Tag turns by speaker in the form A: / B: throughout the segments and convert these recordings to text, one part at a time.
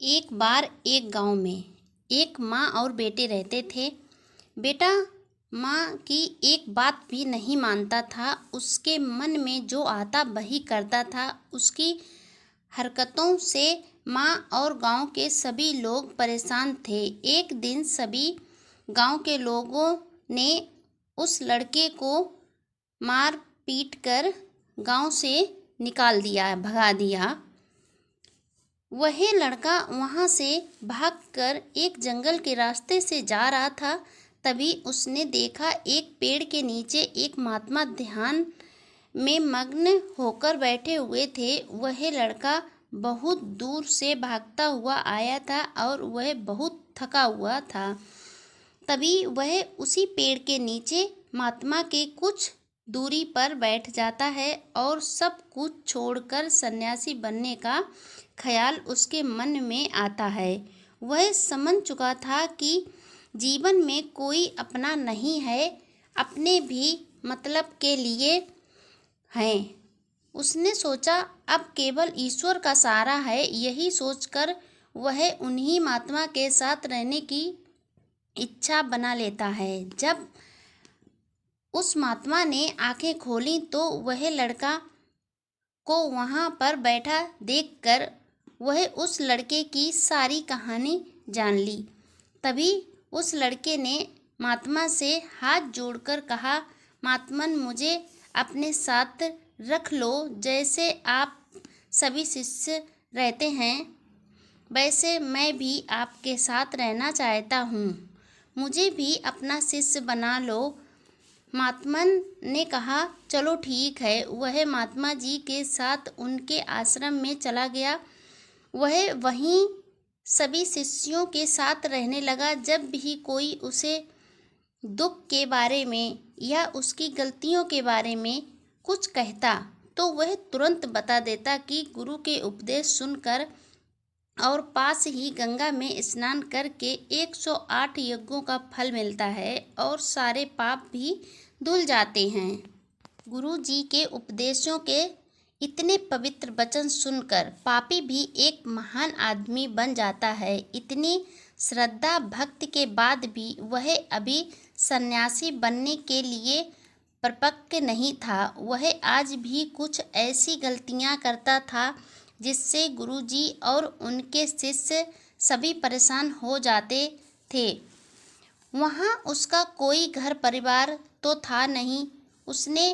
A: एक बार एक गांव में एक माँ और बेटे रहते थे। बेटा माँ की एक बात भी नहीं मानता था। उसके मन में जो आता वही करता था। उसकी हरकतों से माँ और गांव के सभी लोग परेशान थे। एक दिन सभी गांव के लोगों ने उस लड़के को मार पीट कर गांव से निकाल दिया, भगा दिया। वह लड़का वहाँ से भागकर एक जंगल के रास्ते से जा रहा था। तभी उसने देखा एक पेड़ के नीचे एक महात्मा ध्यान में मग्न होकर बैठे हुए थे। वह लड़का बहुत दूर से भागता हुआ आया था और वह बहुत थका हुआ था। तभी वह उसी पेड़ के नीचे महात्मा के कुछ दूरी पर बैठ जाता है और सब कुछ छोड़कर सन्यासी बनने का ख्याल उसके मन में आता है। वह समझ चुका था कि जीवन में कोई अपना नहीं है, अपने भी मतलब के लिए हैं। उसने सोचा अब केवल ईश्वर का सहारा है। यही सोचकर वह उन्हीं महात्मा के साथ रहने की इच्छा बना लेता है। जब उस महात्मा ने आंखें खोली तो वह लड़का को वहाँ पर बैठा देखकर वह उस लड़के की सारी कहानी जान ली। तभी उस लड़के ने महात्मा से हाथ जोड़कर कहा, महात्मन मुझे अपने साथ रख लो। जैसे आप सभी शिष्य रहते हैं वैसे मैं भी आपके साथ रहना चाहता हूँ। मुझे भी अपना शिष्य बना लो। महात्मन ने कहा, चलो ठीक है। वह महात्मा जी के साथ उनके आश्रम में चला गया। वह वहीं सभी शिष्यों के साथ रहने लगा। जब भी कोई उसे दुख के बारे में या उसकी गलतियों के बारे में कुछ कहता तो वह तुरंत बता देता कि गुरु के उपदेश सुनकर और पास ही गंगा में स्नान करके 108 यज्ञों का फल मिलता है और सारे पाप भी धुल जाते हैं। गुरु जी के उपदेशों के इतने पवित्र वचन सुनकर पापी भी एक महान आदमी बन जाता है। इतनी श्रद्धा भक्ति के बाद भी वह अभी सन्यासी बनने के लिए परिपक्व नहीं था। वह आज भी कुछ ऐसी गलतियां करता था जिससे गुरुजी और उनके शिष्य सभी परेशान हो जाते थे। वहाँ उसका कोई घर परिवार तो था नहीं। उसने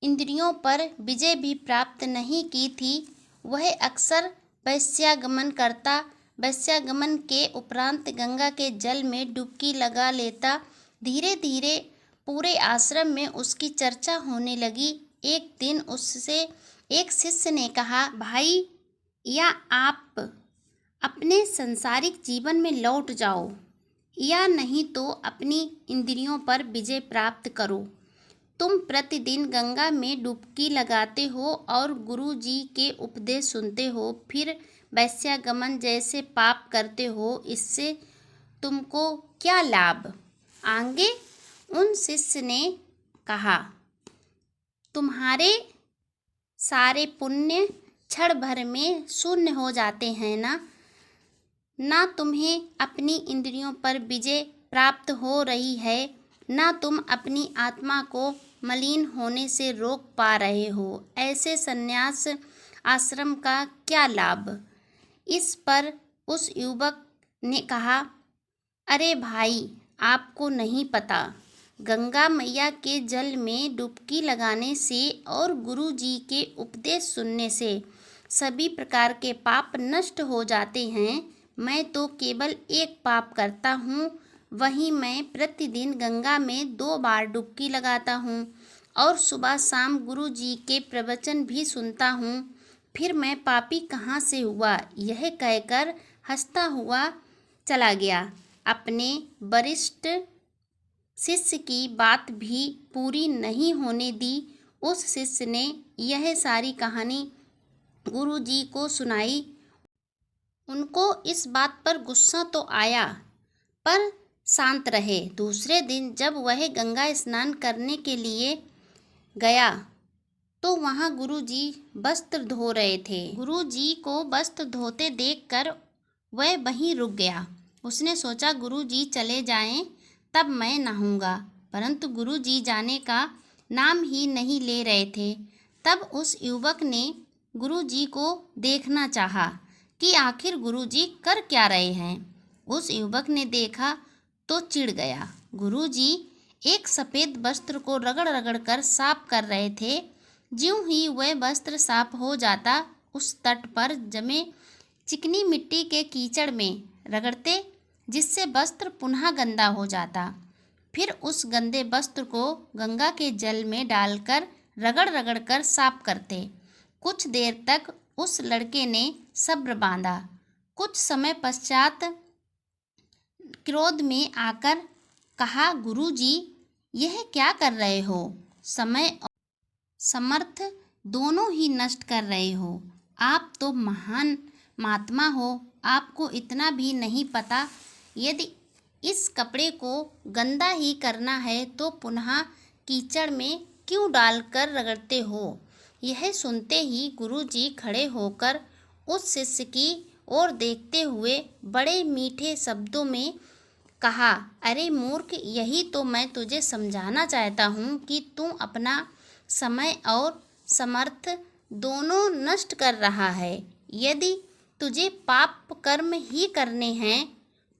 A: इंद्रियों पर विजय भी प्राप्त नहीं की थी। वह अक्सर वैश्यागमन करता। वैश्यागमन के उपरांत गंगा के जल में डुबकी लगा लेता। धीरे धीरे पूरे आश्रम में उसकी चर्चा होने लगी। एक दिन उससे एक शिष्य ने कहा, भाई या आप अपने सांसारिक जीवन में लौट जाओ या नहीं तो अपनी इंद्रियों पर विजय प्राप्त करो। तुम प्रतिदिन गंगा में डुबकी लगाते हो और गुरु जी के उपदेश सुनते हो, फिर वैश्यागमन जैसे पाप करते हो। इससे तुमको क्या लाभ? आगे उन शिष्य ने कहा, तुम्हारे सारे पुण्य क्षण भर में शून्य हो जाते हैं ना तुम्हें अपनी इंद्रियों पर विजय प्राप्त हो रही है, ना तुम अपनी आत्मा को मलिन होने से रोक पा रहे हो। ऐसे संन्यास आश्रम का क्या लाभ? इस पर उस युवक ने कहा, अरे भाई, आपको नहीं पता, गंगा मैया के जल में डुबकी लगाने से और गुरु जी के उपदेश सुनने से सभी प्रकार के पाप नष्ट हो जाते हैं। मैं तो केवल एक पाप करता हूँ, वहीं मैं प्रतिदिन गंगा में 2 बार डुबकी लगाता हूँ और सुबह शाम गुरु जी के प्रवचन भी सुनता हूँ। फिर मैं पापी कहाँ से हुआ? यह कहकर हंसता हुआ चला गया। अपने वरिष्ठ शिष्य की बात भी पूरी नहीं होने दी। उस शिष्य ने यह सारी कहानी गुरु जी को सुनाई। उनको इस बात पर गुस्सा तो आया पर शांत रहे। दूसरे दिन जब वह गंगा स्नान करने के लिए गया तो वहाँ गुरु जी वस्त्र धो रहे थे। गुरु जी को वस्त्र धोते देखकर वह वहीं रुक गया। उसने सोचा गुरुजी चले जाएं तब मैं नहाऊंगा, परंतु गुरुजी जाने का नाम ही नहीं ले रहे थे। तब उस युवक ने गुरुजी को देखना चाहा कि आखिर गुरुजी कर क्या रहे हैं। उस युवक ने देखा तो चिढ़ गया। गुरुजी एक सफ़ेद वस्त्र को रगड़ रगड़ कर साफ कर रहे थे। ज्यों ही वह वस्त्र साफ हो जाता, उस तट पर जमे चिकनी मिट्टी के कीचड़ में रगड़ते, जिससे वस्त्र पुनः गंदा हो जाता। फिर उस गंदे वस्त्र को गंगा के जल में डालकर रगड़ रगड़ कर साफ करते। कुछ देर तक उस लड़के ने सब्र बांधा। कुछ समय पश्चात क्रोध में आकर कहा, गुरुजी यह क्या कर रहे हो? समय और समर्थ दोनों ही नष्ट कर रहे हो। आप तो महान महात्मा हो, आपको इतना भी नहीं पता यदि इस कपड़े को गंदा ही करना है तो पुनः कीचड़ में क्यों डालकर रगड़ते हो? यह सुनते ही गुरुजी खड़े होकर उस शिष्य की ओर देखते हुए बड़े मीठे शब्दों में कहा, अरे मूर्ख, यही तो मैं तुझे समझाना चाहता हूँ कि तू अपना समय और समर्थ दोनों नष्ट कर रहा है। यदि तुझे पाप कर्म ही करने हैं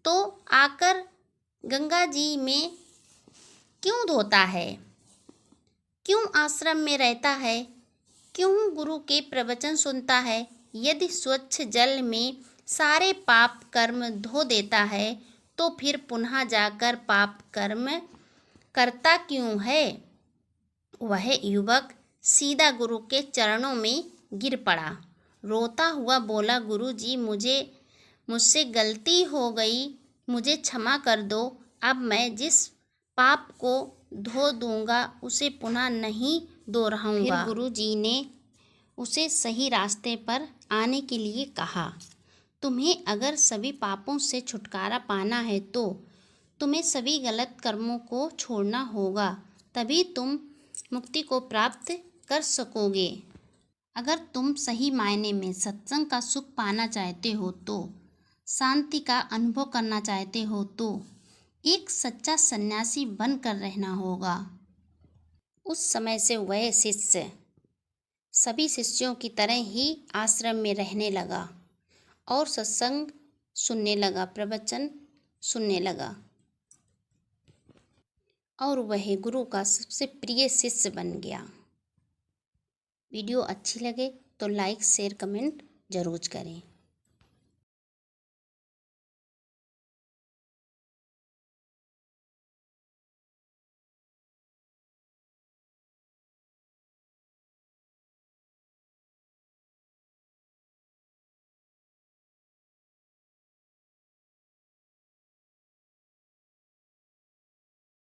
A: तो आकर गंगा जी में क्यों धोता है? क्यों आश्रम में रहता है? क्यों गुरु के प्रवचन सुनता है? यदि स्वच्छ जल में सारे पाप कर्म धो देता है तो फिर पुनः जाकर पाप कर्म करता क्यों है? वह युवक सीधा गुरु के चरणों में गिर पड़ा। रोता हुआ बोला, गुरुजी मुझसे गलती हो गई, मुझे क्षमा कर दो। अब मैं जिस पाप को धो दूंगा उसे पुनः नहीं दोहराऊंगा। फिर गुरुजी ने उसे सही रास्ते पर आने के लिए कहा, तुम्हें अगर सभी पापों से छुटकारा पाना है तो तुम्हें सभी गलत कर्मों को छोड़ना होगा, तभी तुम मुक्ति को प्राप्त कर सकोगे। अगर तुम सही मायने में सत्संग का सुख पाना चाहते हो, तो शांति का अनुभव करना चाहते हो, तो एक सच्चा सन्यासी बनकर रहना होगा। उस समय से वह शिष्य सभी शिष्यों की तरह ही आश्रम में रहने लगा और सत्संग सुनने लगा, प्रवचन सुनने लगा और वह गुरु का सबसे प्रिय शिष्य बन गया। वीडियो अच्छी लगे तो लाइक शेयर कमेंट जरूर करें।